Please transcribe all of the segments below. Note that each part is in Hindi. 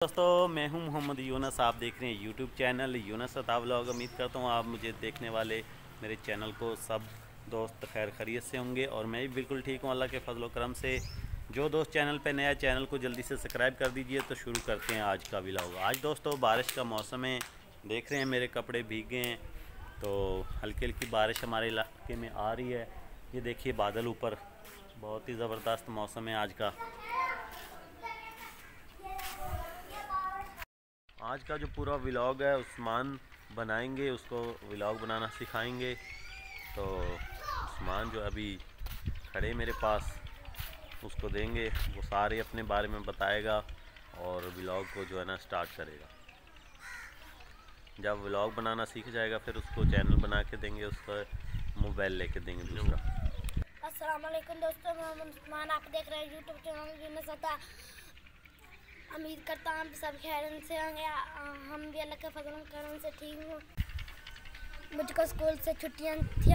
दोस्तों मैं हूं मोहम्मद यूनस। आप देख रहे हैं यूट्यूब चैनल यूनस अता व्लॉग। उम्मीद करता हूं आप मुझे देखने वाले मेरे चैनल को सब दोस्त खैर खैरियत से होंगे और मैं भी बिल्कुल ठीक हूं अल्लाह के फजल व करम से। जो दोस्त चैनल पे नया, चैनल को जल्दी से सब्सक्राइब कर दीजिए। तो शुरू करते हैं आज का व्लॉग। आज दोस्तों बारिश का मौसम है, देख रहे हैं मेरे कपड़े भीगे हैं। तो हल्की हल्की बारिश हमारे इलाके में आ रही है। ये देखिए बादल ऊपर, बहुत ही ज़बरदस्त मौसम है आज का। आज का जो पूरा व्लॉग है उस्मान बनाएंगे, उसको व्लॉग बनाना सिखाएंगे। तो उस्मान जो अभी खड़े मेरे पास, उसको देंगे, वो सारे अपने बारे में बताएगा और व्लॉग को जो है ना स्टार्ट करेगा। जब व्लॉग बनाना सीख जाएगा फिर उसको चैनल बना के देंगे, उसका मोबाइल लेके देंगे दूसरा। अस्सलाम वालेकुम दोस्तों, मैं उस्मान, आप देख रहे हैं यूट्यूब चैनल यूनस अता। उम्मीद करता हूँ सब खैर से होंगे। हम भी अल्लाह के फजल करम से ठीक हूँ। मुझको स्कूल से छुट्टियाँ थी,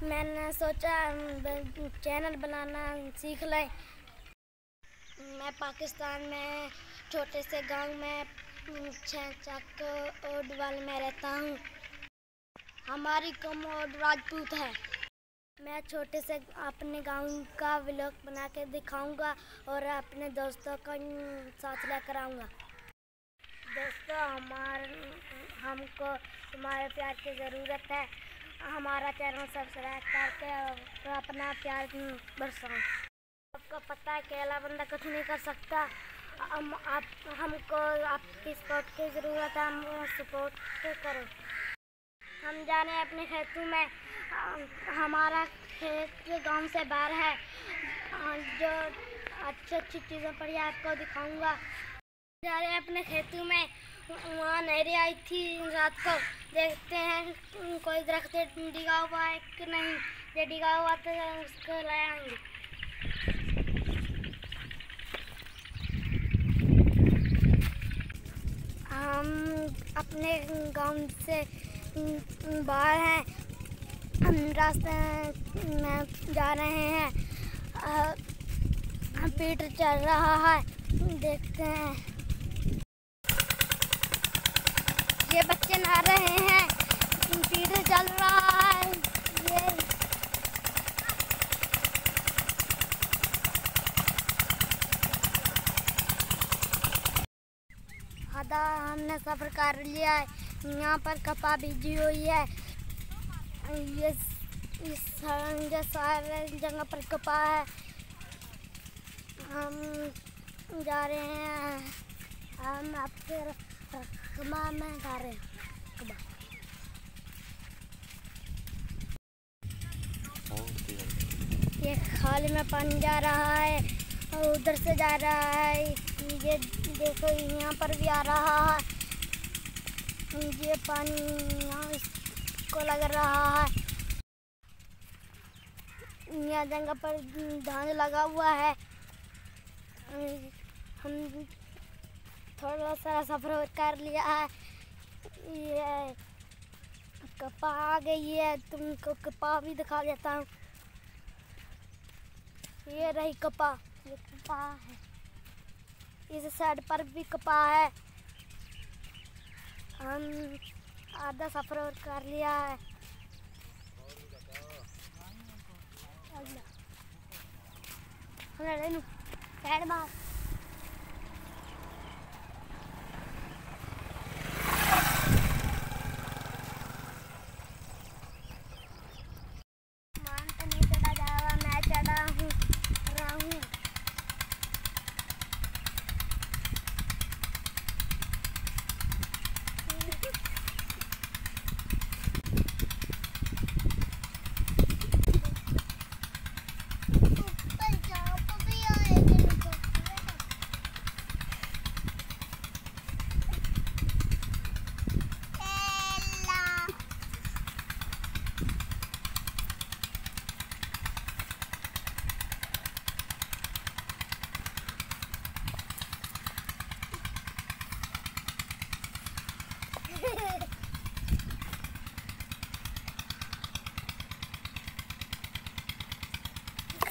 मैंने सोचा चैनल बनाना सीख लें। मैं पाकिस्तान में छोटे से गांव में चक ओडवाल में रहता हूँ। हमारी कौम राजपूत है। मैं छोटे से अपने गांव का व्लॉग बना के दिखाऊंगा और अपने दोस्तों का साथ लेकर आऊँगा। दोस्तों हमको तुम्हारे प्यार की ज़रूरत है। हमारा चैनल सब्सक्राइब करके और अपना प्यार बरसाओ। आपको पता है अकेला बंदा कुछ नहीं कर सकता। हमको आपकी सपोर्ट की ज़रूरत है, हम सपोर्ट करो। हम जाने अपने खेतों में, हमारा खेत गांव से बाहर है। जो अच्छी अच्छी चीज़ें पड़ी आपको दिखाऊंगा। जा रहे हैं अपने खेतों में, वहाँ नहरें आई थी रात को। देखते हैं कोई दरख्त डिगा हुआ है कि नहीं। जो डिगा हुआ तो उसको ले आएंगे। हम अपने गांव से बाहर हैं, हम रास्ते में जा रहे हैं। पीटर चल रहा है, देखते हैं। ये बच्चे नहा रहे हैं, पीटर चल रहा है। ये आधा हमने सफ़र कर लिया है। यहाँ पर कपा बीजी हुई है। ये सारे जगह पर कपा है। हम जा रहे हैं, हम आपके कमा में जा रहे हैं। कबा ये खाली में पानी जा रहा है और उधर से जा रहा है। ये देखो यहाँ पर भी आ रहा है। ये पानी यहाँ इसको लग रहा है। यहाँ जगह पर धान लगा हुआ है। हम थोड़ा सा सफ़र कर लिया है। ये कपा आ गई है, तुमको कपा भी दिखा देता हूँ। ये रही कपा, ये कपा है। इस साइड पर भी कपा है। हम आधा सफ़र और कर लिया है। साइड मार। मान तो नहीं चढ़ा जा रहा, मैं चढ़ा हूँ रहा हूँ।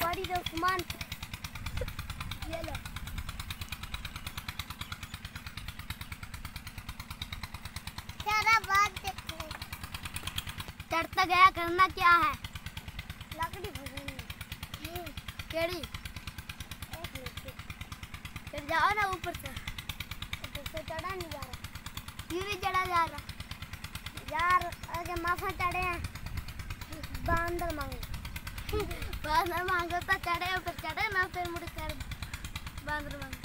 Body the command. Yellow. तो गया, करना क्या है? लकड़ी केड़ी फिर जाओ ना ऊपर से चढ़ा नहीं जा रहा, क्यों नहीं चढ़ा जा रहा यार? अगर माफा चढ़े हैं बांदर मांगो बांदर मांगो तो चढ़े, ऊपर चढ़े ना फिर मुड़ कर बांदर मांगो।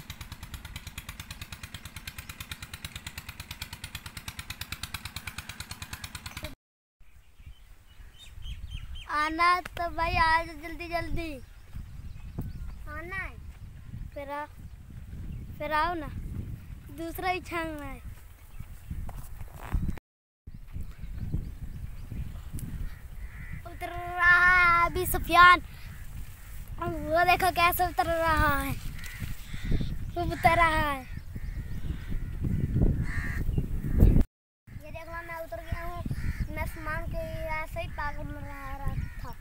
आना तो भाई आज जल्दी जल्दी आना है, फिर आओ ना, दूसरा ही छांगना है। उतर रहा है अभी सुफियान, वो देखो कैसे उतर रहा है, खूब उतर रहा है। ये देख लो मैं उतर गया हूँ, मैं सामान के ऐसे ही पागल में रहा था।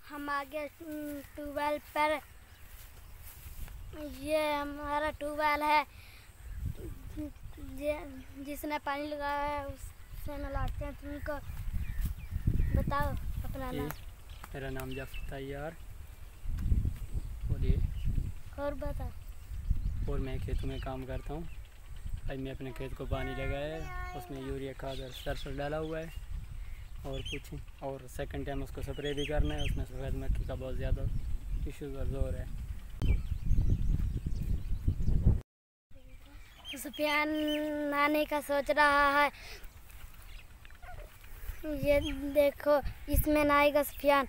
हम आगे ट्यूबवेल पर, ये हमारा ट्यूबवेल है, जिसने पानी लगाया है उससे नलाते हैं। तुमको बताओ अपना नाम। मेरा नाम जाफर तैयार। बोलिए। और बताओ। और मैं खेतों में काम करता हूँ। आज मैं अपने खेत को पानी लगाया है, उसमें यूरिया खाद और सरसों डाला हुआ है और कुछ, और सेकंड टाइम उसको स्प्रे भी करना है। उसमें सफ़ेद मक्खी का बहुत ज़्यादा इशू और ज़ोर है। सुफियान नाने का सोच रहा है, ये देखो इसमें नहाएगा सुफियान,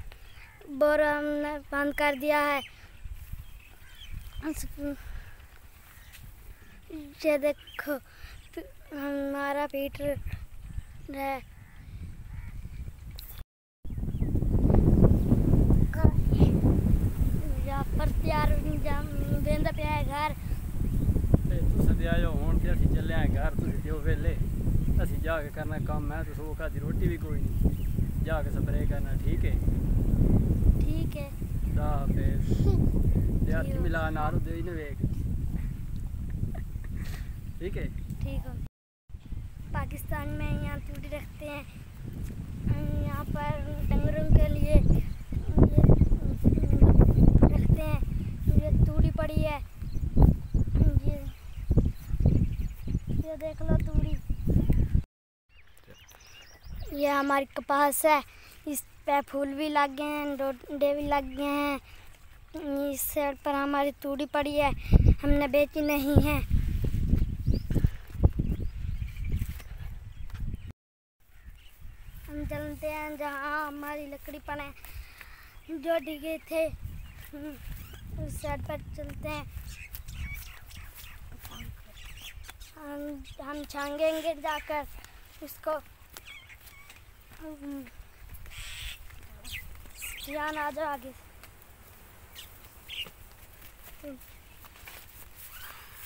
बोर हमने बंद कर दिया है। ये देखो हमारा पीटर है, पर तैयार बेंदा पे है घर। आयो हूँ तो असं चले आए घर, तुम दो वेले असी जाके करना काम। मैं तो सो खाती रोटी भी कोई नहीं, जाके स्प्रे करना। ठीक है ठीक है। हाथी मिला ना दे वेग। ठीक है ठीक है। पाकिस्तान में यहाँ तूड़ी रखते हैं, यहाँ पर डंगरों के लिए रखते हैं। ये तूड़ी पड़ी है, ये देख लो तूड़ी। ये हमारी कपास है, इस पे फूल भी लग गए हैं, डोडे भी लग गए हैं। इस साइड पर हमारी तूड़ी पड़ी है, हमने बेची नहीं है। हम चलते हैं जहाँ हमारी लकड़ी पड़े जो डिगे थे, उस साइड पर चलते हैं। हम छांगेंगे जाकर उसको। ध्यान आ जाओ आगे।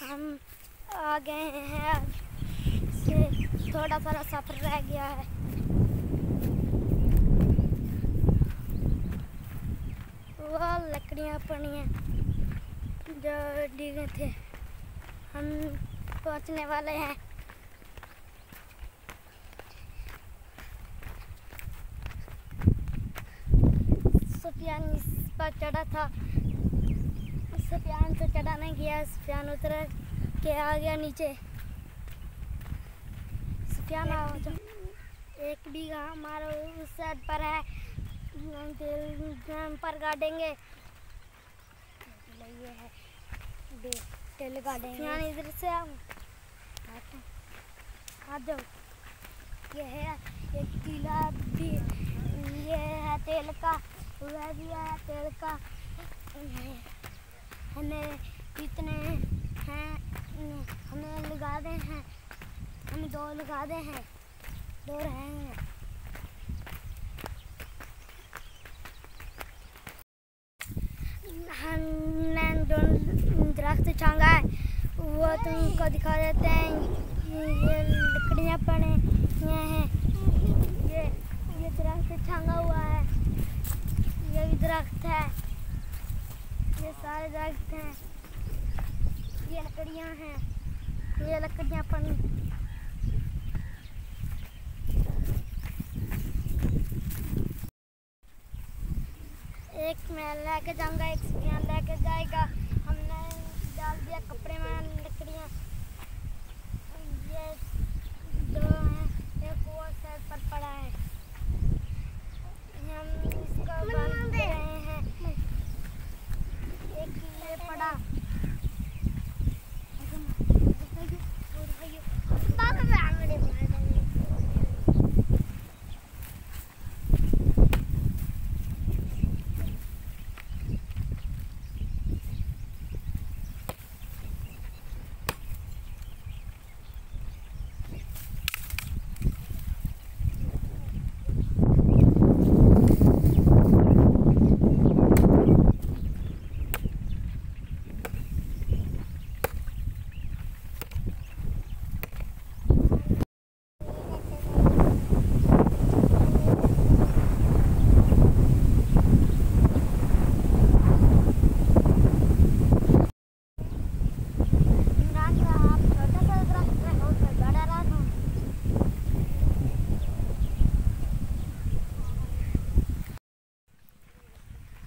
हम आ गए हैं, से थोड़ा सा सफर रह गया है। वो लकड़ियाँ पड़ी हैं जो डिगे थे, हम पहुंचने वाले हैं। सुफियान इस पर चढ़ा था, सुफियान से चढ़ा नहीं गया, सुफियान उतर के आ गया नीचे। सुफियान आओ तो। 1 बीघा हमारा उस साइड पर है, पर गाड़ेंगे। ये है तेल गाड़ेंगे। यहाँ इधर से आओ, आ जाओ। ये है एक किला भी, ये है तेल का, वह भी है तेल का। हमें कितने हैं, हमें लगा दे हैं, हमें 2 लगा दे हैं, 2 रहेंगे। हमने जो दरख्त छांगा है वो तुमको दिखा देते हैं। ये लकड़ियाँ पड़े हैं, ये दरख्त छांगा हुआ है, ये भी दरख्त है, ये सारे दरख्त हैं, ये लकड़ियाँ हैं, ये लकड़ियाँ पड़ी। मैं लेके जाऊंगा, एक सुफियान लेके जाएगा। हमने डाल दिया कपड़े में लकड़ियाँ, ये 2 हैं, एक वो साइड पर पड़ा है, हम इसको बांध रहे हैं। एक ये पड़ा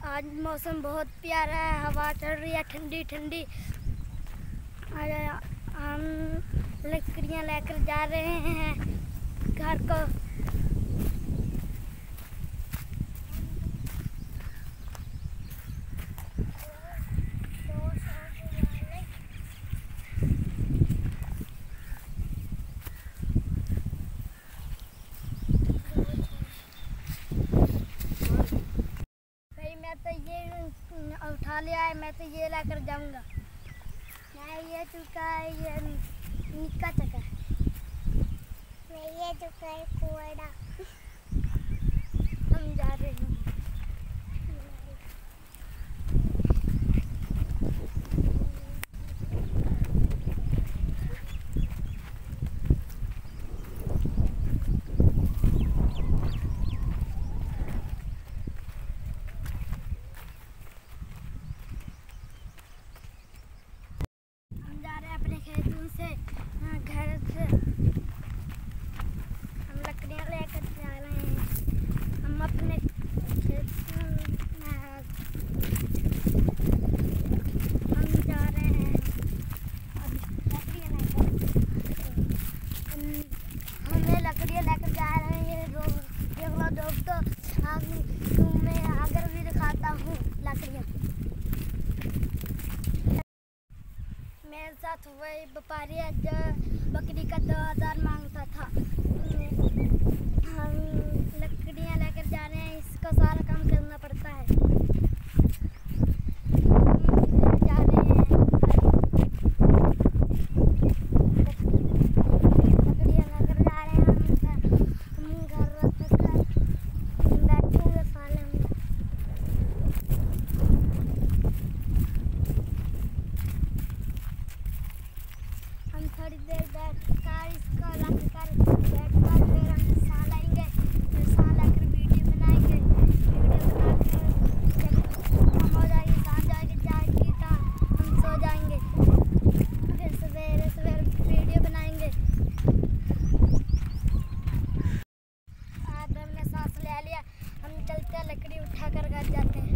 आज मौसम बहुत प्यारा है, हवा चल रही है ठंडी ठंडी। हम लकड़ियाँ लेकर जा रहे हैं घर को। तो ये उठा लिया है, मैं तो ये लाकर जाऊंगा। मैं ये चुका है, ये निक्का चका है, मैं ये चुका है कोड़ा। हम जा रहे हैं। खेतों से घर से हम लकड़ियाँ लेकर जा रहे हैं। हम अपने खेत हम जा रहे हैं अभी लकड़ियाँ लेकर। हमें लकड़ियाँ लेकर जा रहे हैं। ये वो दोस्तों मैं अगर भी दिखाता हूँ लकड़ियाँ। मेरे साथ वही व्यापारी है जो बकरी का 2000 मांगता था। हम लकड़ियाँ लेकर जा रहे हैं, इसका सारा काम करना पड़ता है। जा रहे हैं लकड़ियाँ लेकर जा रहे हैं। हम घर तक बैठेंगे साले में। हम थोड़ी देर बैठकर इसको रखकर बैठकर फिर हम साल आएंगे, फिर साल आकर वीडियो बनाएंगे। वीडियो बनाकर जब हम हो जाएगी, सांझ जाएगी तो हम सो जाएंगे, फिर सवेरे सवेरे वीडियो बनाएंगे। आज हमने सांस ले लिया, हम चलते हैं, लकड़ी उठाकर घर जाते हैं।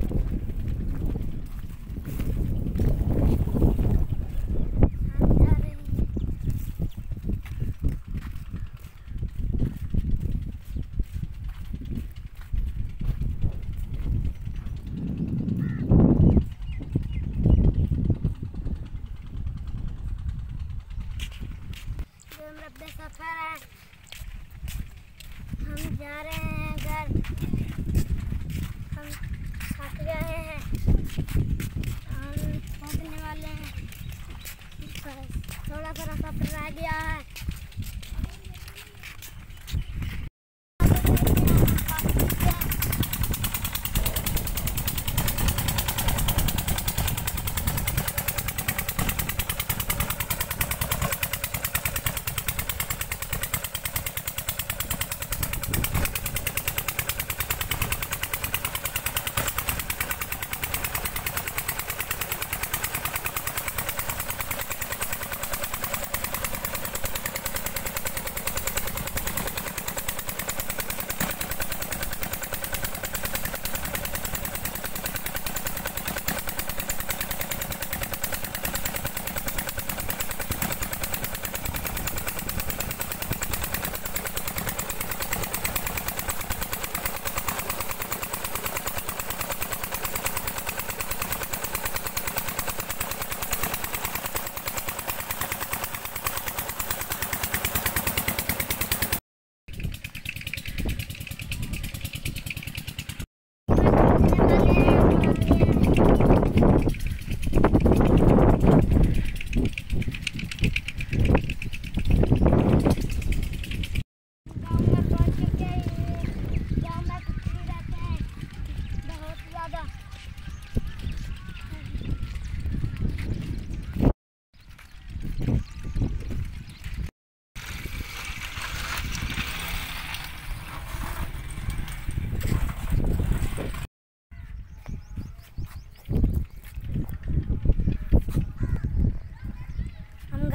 लंबे सफर है, हम जा रहे हैं घर। हम थक गए हैं, हम पहुंचने वाले हैं। थोड़ा सा सफर रह गया है।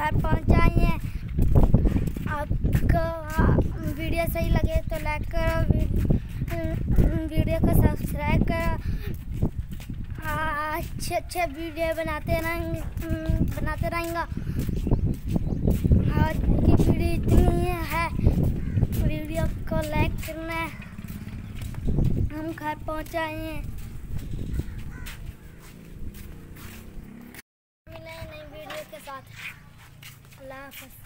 घर पहुँचाए हैं। आपको वीडियो सही लगे तो लाइक करो, वीडियो को सब्सक्राइब करो। अच्छे वीडियो बनाते रहेंगे। आज की वीडियो इतनी है, वीडियो को लाइक करना है। हम घर पहुँचाए हैं। मिलेंगे नई वीडियो के साथ। अल्लाह हाफ़िज़।